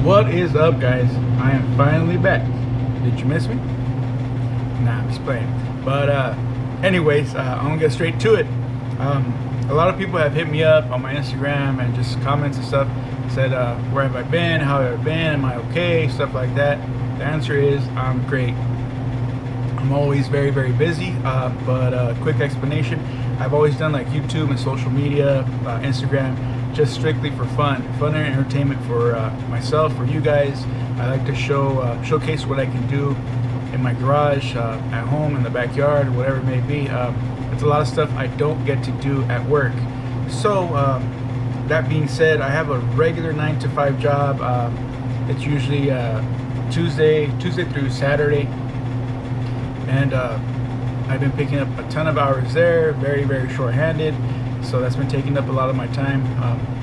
What is up, guys? I am finally back. Did you miss me? Nah, I'm just playing. But anyways, I'm gonna get straight to it. A lot of people have hit me up on my Instagram and just comments and stuff, said where have I been, how have I been, am I okay, stuff like that. The answer is I'm great. I'm always very busy, but quick explanation, I've always done like YouTube and social media, Instagram, just strictly for fun and entertainment for myself, for you guys. I like to showcase what I can do in my garage, at home, in the backyard, whatever it may be. It's a lot of stuff I don't get to do at work. So that being said, I have a regular 9-to-5 job. It's usually Tuesday through Saturday, and I've been picking up a ton of hours there, very short-handed. So that's been taking up a lot of my time.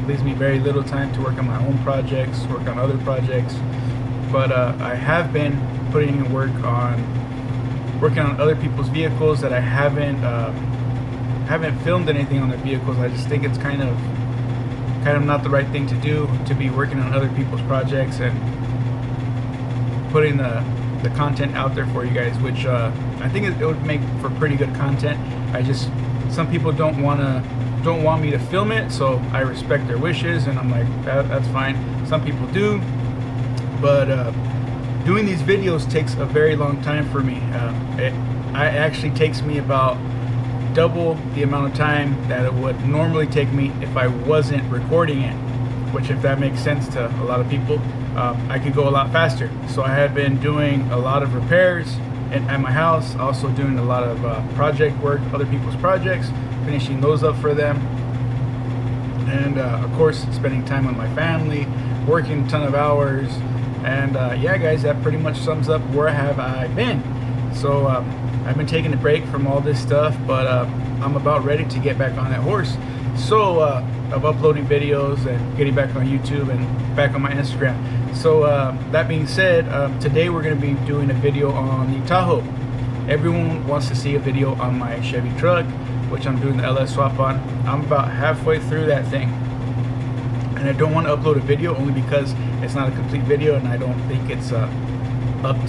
Leaves me very little time to work on my own projects, work on other projects. But I have been putting in work on working on other people's vehicles that I haven't filmed anything on their vehicles. I just think it's kind of not the right thing to do, to be working on other people's projects and putting the content out there for you guys, which I think it would make for pretty good content. Some people don't want me to film it, so I respect their wishes, and I'm like, that's fine. Some people do, but doing these videos takes a very long time for me. It actually takes me about double the amount of time that it would normally take me if I wasn't recording it, which, if that makes sense to a lot of people, I could go a lot faster. So I have been doing a lot of repairs at my house, also doing a lot of project work, other people's projects, finishing those up for them, and of course spending time with my family, working a ton of hours. And yeah, guys, that pretty much sums up where have I been. So I've been taking a break from all this stuff, but I'm about ready to get back on that horse. So of uploading videos and getting back on YouTube and back on my Instagram. So that being said, today we're going to be doing a video on the Tahoe. Everyone wants to see a video on my Chevy truck, which I'm doing the LS swap on. I'm about halfway through that thing, and I don't want to upload a video only because it's not a complete video and I don't think it's up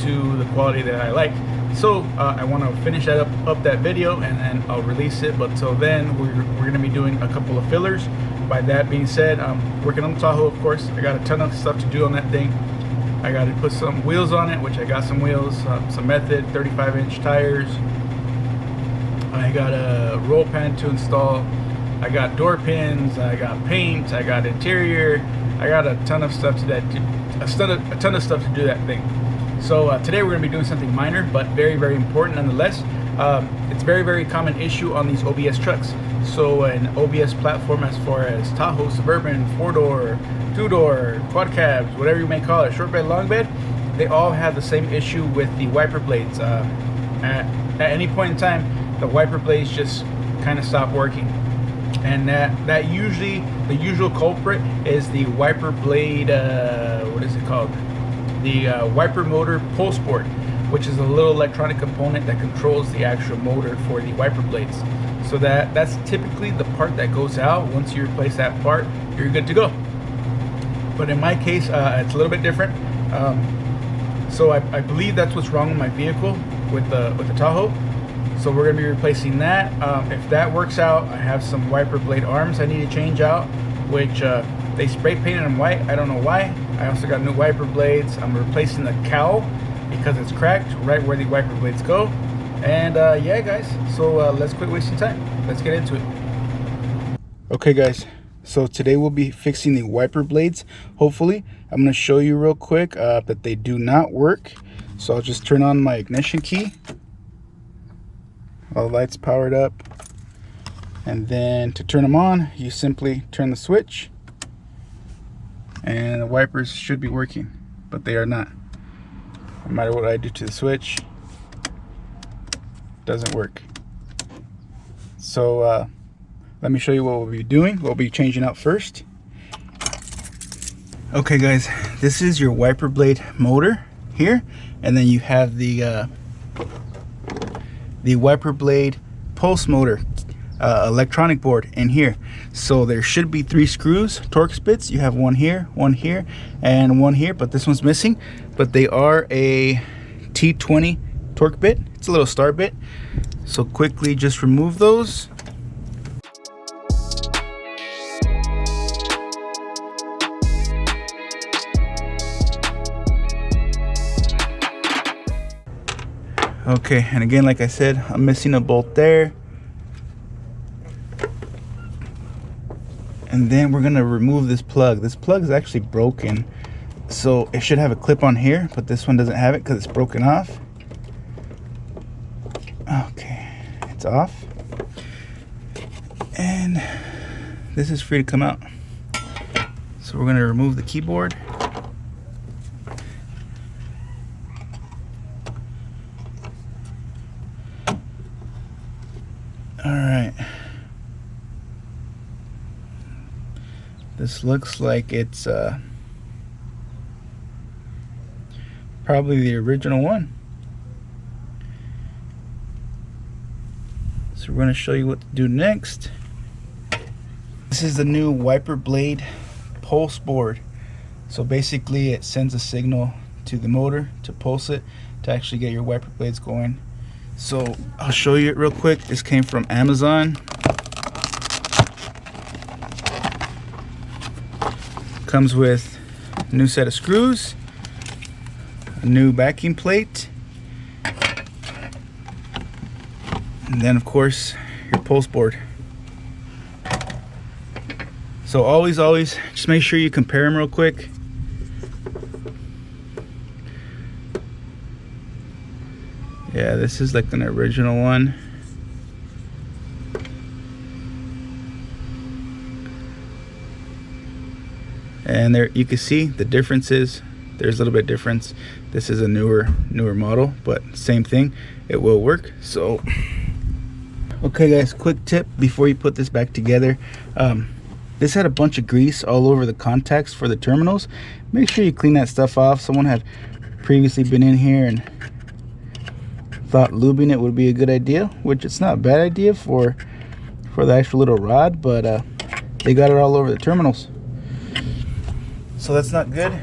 to the quality that I like. So I want to finish up that video, and then I'll release it. But till then, we're going to be doing a couple of fillers. By that being said, I'm working on the Tahoe, of course. I got a ton of stuff to do on that thing. I got to put some wheels on it, which I got some wheels, some Method 35-inch tires. I got a roll pan to install. I got door pins. I got paint. I got interior. I got a ton of stuff to a ton of stuff to do that thing. So today we're going to be doing something minor, but very important nonetheless. It's a very common issue on these OBS trucks. So an OBS platform, as far as Tahoe, Suburban, 4-door, 2-door, quad cabs, whatever you may call it, short bed, long bed, they all have the same issue with the wiper blades. At any point in time, the wiper blades just kind of stop working. And that usually, the usual culprit is the wiper blade, what is it called? The wiper motor pulse board, which is a little electronic component that controls the actual motor for the wiper blades. So that's typically the part that goes out. Once you replace that part, you're good to go. But in my case, it's a little bit different. So I believe that's what's wrong with my vehicle, with the Tahoe. So we're going to be replacing that. If that works out, I have some wiper blade arms I need to change out, which they spray painted them white. I don't know why. I also got new wiper blades. I'm replacing the cowl because it's cracked right where the wiper blades go. And yeah, guys, so let's quit wasting time. Let's get into it. Okay, guys, so today we'll be fixing the wiper blades. Hopefully, I'm going to show you real quick that they do not work. So I'll just turn on my ignition key. All the lights powered up, and then to turn them on, you simply turn the switch and the wipers should be working, but they are not. No matter what I do to the switch, it doesn't work. So let me show you what we'll be doing. We'll be changing out first. Okay, guys, this is your wiper blade motor here, and then you have the wiper blade pulse motor electronic board in here. So there should be 3 screws, Torx bits. You have one here, and one here, but this one's missing. But they are a T20 torque bit. It's a little star bit. So quickly just remove those. Okay, and again, like I said, I'm missing a bolt there. And then we're gonna remove this plug. This plug is actually broken. So it should have a clip on here, but this one doesn't have it because it's broken off. Okay, it's off. And this is free to come out. So we're gonna remove the keyboard. All right. This looks like it's probably the original one. So we're going to show you what to do next. This is the new wiper blade pulse board. So basically it sends a signal to the motor to pulse it to actually get your wiper blades going. So I'll show you it real quick. This came from Amazon. Comes with a new set of screws, a new backing plate, and then of course your pulse board. So always just make sure you compare them real quick. Yeah, this is like an original one. And there you can see the differences. There's a little bit difference. This is a newer model, but same thing, it will work. So okay guys, quick tip before you put this back together. This had a bunch of grease all over the contacts for the terminals. Make sure you clean that stuff off. Someone had previously been in here and thought lubing it would be a good idea, which it's not a bad idea for the actual little rod, but they got it all over the terminals. So that's not good.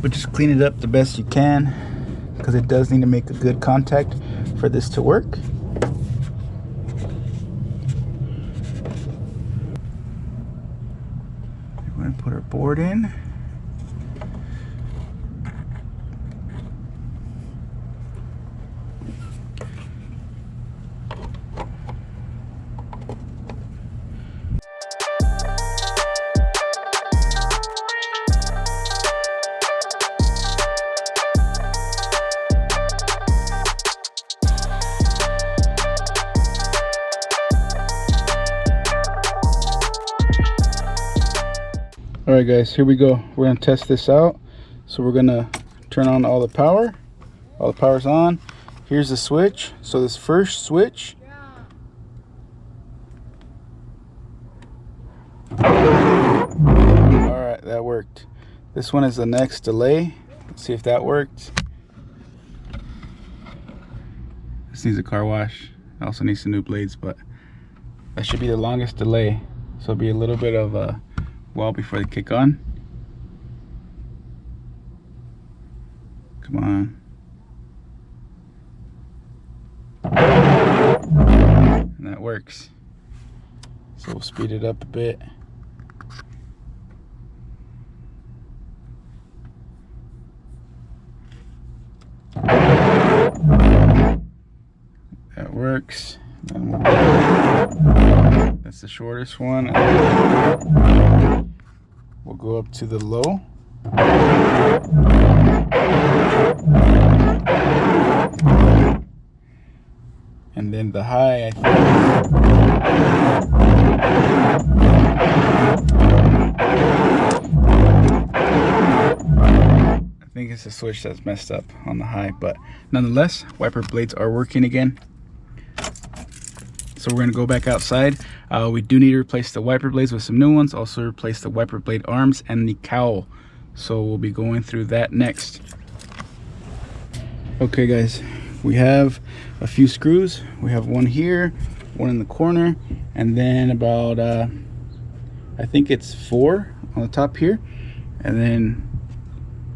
But just clean it up the best you can, because it does need to make a good contact for this to work. We're going to put our board in. All right guys, here we go. We're gonna test this out. So we're gonna turn on all the power. All the power's on. Here's the switch. So this first switch, all right, that worked. This one is the next delay. Let's see if that worked. This needs a car wash. It also needs some new blades, but that should be the longest delay. So it'll be a little bit of a while before they kick on. Come on. And that works. So we'll speed it up a bit. That works. That's the shortest one. We'll go up to the low. And then the high, I think it's the switch that's messed up on the high, but nonetheless, wiper blades are working again. So we're going to go back outside. We do need to replace the wiper blades with some new ones. Also replace the wiper blade arms and the cowl. So we'll be going through that next. Okay guys, we have a few screws. We have one here, one in the corner, and then about I think it's 4 on the top here, and then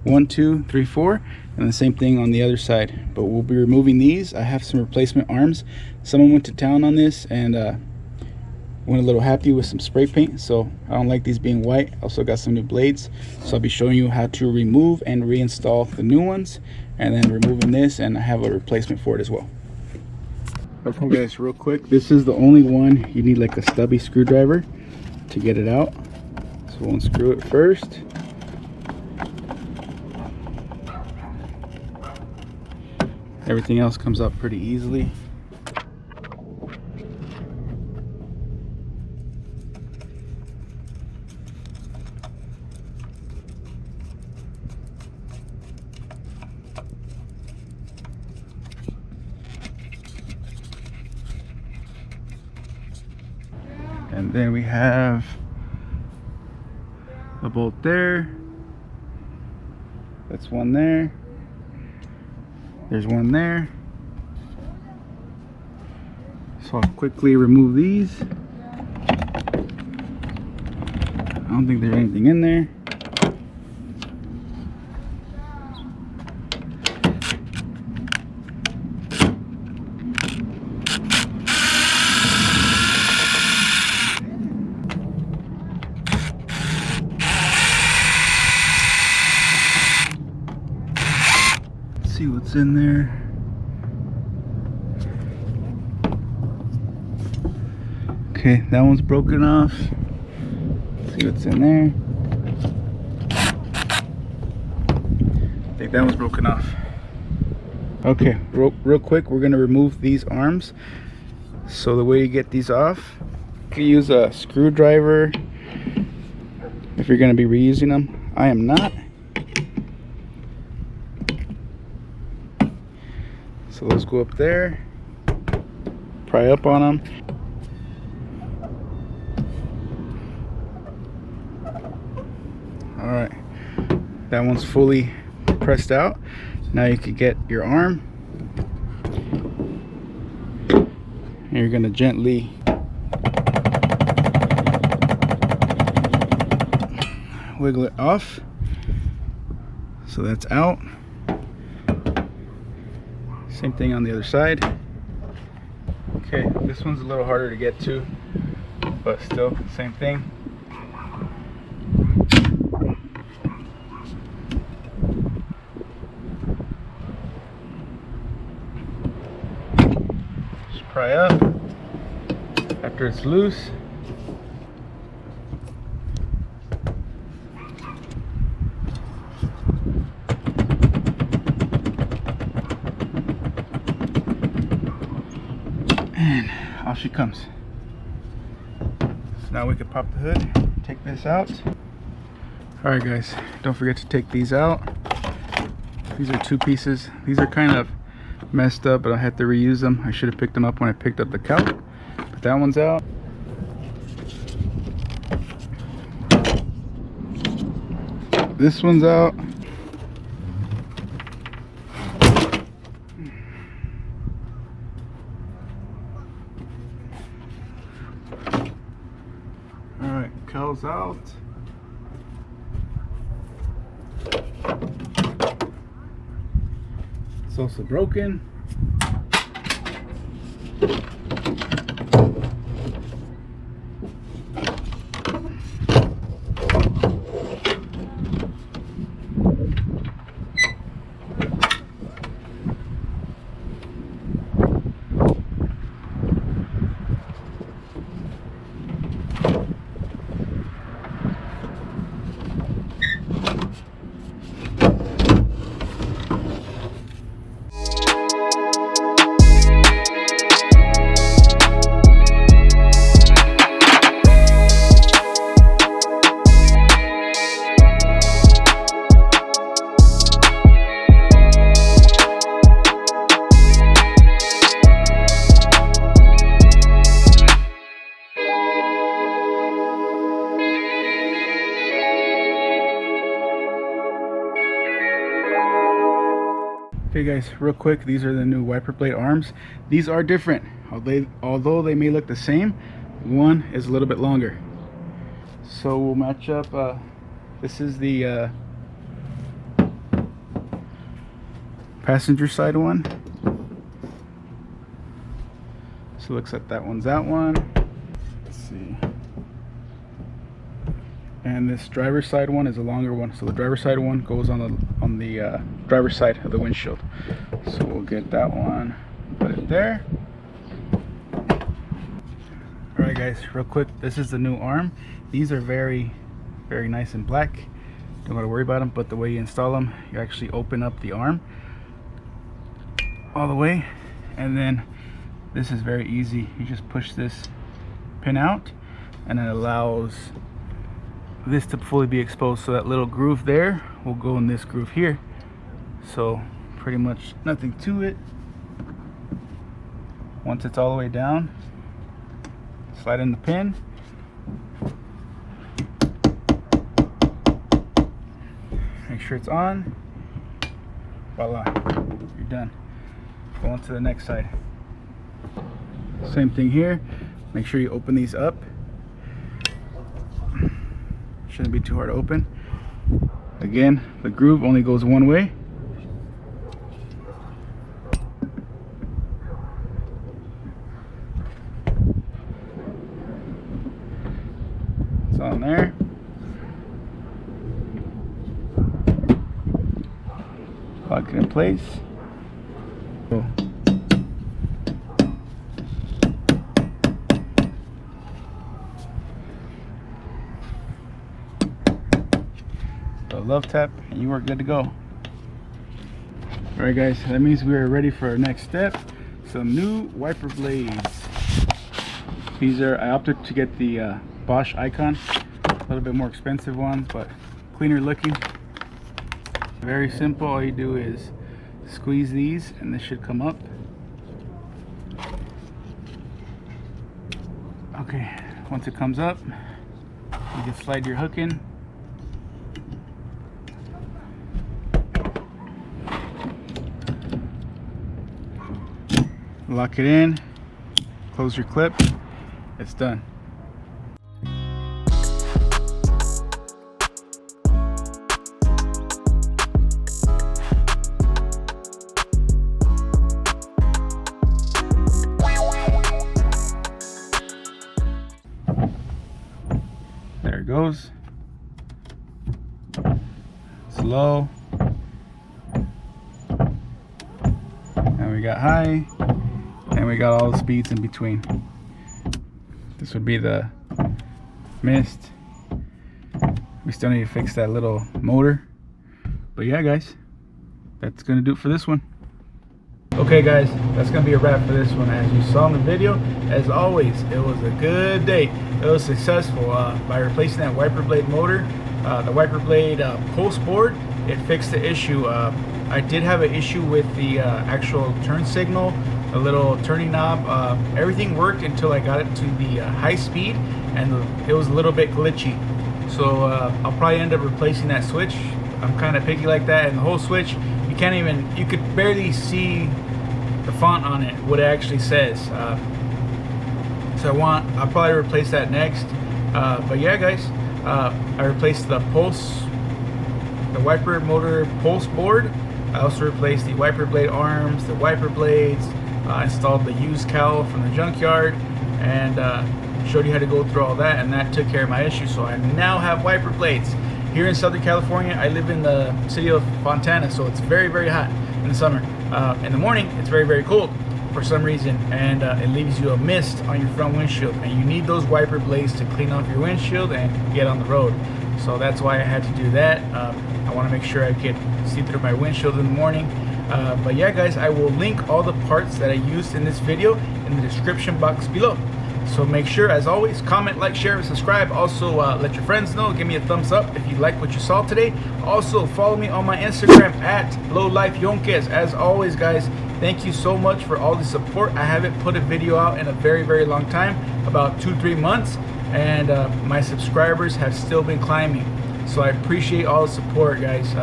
1, 2, 3, 4, and the same thing on the other side. But we'll be removing these. I have some replacement arms. Someone went to town on this and went a little happy with some spray paint, so I don't like these being white. Also got some new blades, so I'll be showing you how to remove and reinstall the new ones, and then removing this, and I have a replacement for it as well. Okay guys, real quick, this is the only one you need like a stubby screwdriver to get it out. So we'll unscrew it first. Everything else comes out pretty easily. And then we have a bolt there. That's one there. There's one there. So I'll quickly remove these. I don't think there's anything in there. See what's in there. Okay, that one's broken off. Let's see what's in there. I think that one's broken off. Okay, real quick, we're gonna remove these arms. So the way you get these off, you can use a screwdriver if you're gonna be reusing them. I am not. So those go up there, pry up on them. All right, that one's fully pressed out. Now you can get your arm, and you're gonna gently wiggle it off. So that's out. Same thing on the other side. Okay, this one's a little harder to get to, but still, same thing. Just pry up after it's loose. And off she comes. So now we can pop the hood, take this out. Alright guys, don't forget to take these out. These are 2 pieces. These are kind of messed up, but I had to reuse them. I should have picked them up when I picked up the cowl. But that one's out. This one's out. Alright, cowl's out. It's also broken. Okay guys, real quick, these are the new wiper blade arms. These are different. Although they may look the same, one is a little bit longer. So we'll match up. This is the passenger side one. So it looks like that one's that one. Let's see. And this driver's side one is a longer one. So the driver's side one goes on the driver's side of the windshield. So we'll get that one, put it there. Alright guys, real quick, this is the new arm. These are very, very nice and black. Don't gotta worry about them, but the way you install them, you actually open up the arm all the way, and then this is very easy. You just push this pin out and it allows this to fully be exposed, so that little groove there will go in this groove here. So pretty much nothing to it. Once it's all the way down, slide in the pin, make sure it's on, voila, you're done. Go on to the next side. Same thing here. Make sure you open these up. Shouldn't be too hard to open. Again, the groove only goes one way. It's on there. Lock it in place. Oh. Love tap and you are good to go. Alright guys, that means we are ready for our next step. Some new wiper blades. These are, I opted to get the Bosch Icon, a little bit more expensive one, but cleaner looking. Very simple. All you do is squeeze these and this should come up. Okay, once it comes up, you can slide your hook in. Lock it in, close your clip, it's done. There it goes. Slow. And we got high. And we got all the speeds in between. This would be the mist. We still need to fix that little motor. But yeah guys, that's gonna do it for this one. Okay guys, that's gonna be a wrap for this one. As you saw in the video, as always, it was a good day. It was successful by replacing that wiper blade motor. The wiper blade pulse board, it fixed the issue. I did have an issue with the actual turn signal, a little turning knob. Everything worked until I got it to the high speed, and it was a little bit glitchy. So I'll probably end up replacing that switch. I'm kind of picky like that, and the whole switch, you could barely see the font on it, what it actually says. So I'll probably replace that next. But yeah guys, I replaced the wiper motor pulse board. I also replaced the wiper blade arms, the wiper blades. I installed the used cowl from the junkyard, and showed you how to go through all that, and that took care of my issue. So I now have wiper blades. Here in Southern California, I live in the city of Fontana, so it's very, very hot in the summer. In the morning, it's very, very cold for some reason, and it leaves you a mist on your front windshield, and you need those wiper blades to clean off your windshield and get on the road. So that's why I had to do that. I want to make sure I could see through my windshield in the morning. But yeah guys, I will link all the parts that I used in this video in the description box below. So make sure, as always, comment, like, share, and subscribe. Also, let your friends know. Give me a thumbs up if you like what you saw today. Also, follow me on my Instagram at LowLifeYonquez. As always, guys, thank you so much for all the support. I haven't put a video out in a very, very long time, about 2-3 months, and my subscribers have still been climbing. So I appreciate all the support, guys.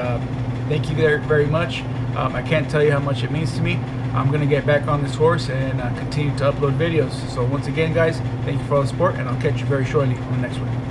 Thank you very, very much. I can't tell you how much it means to me. I'm going to get back on this horse and continue to upload videos. So once again, guys, thank you for all the support, and I'll catch you very shortly on the next one.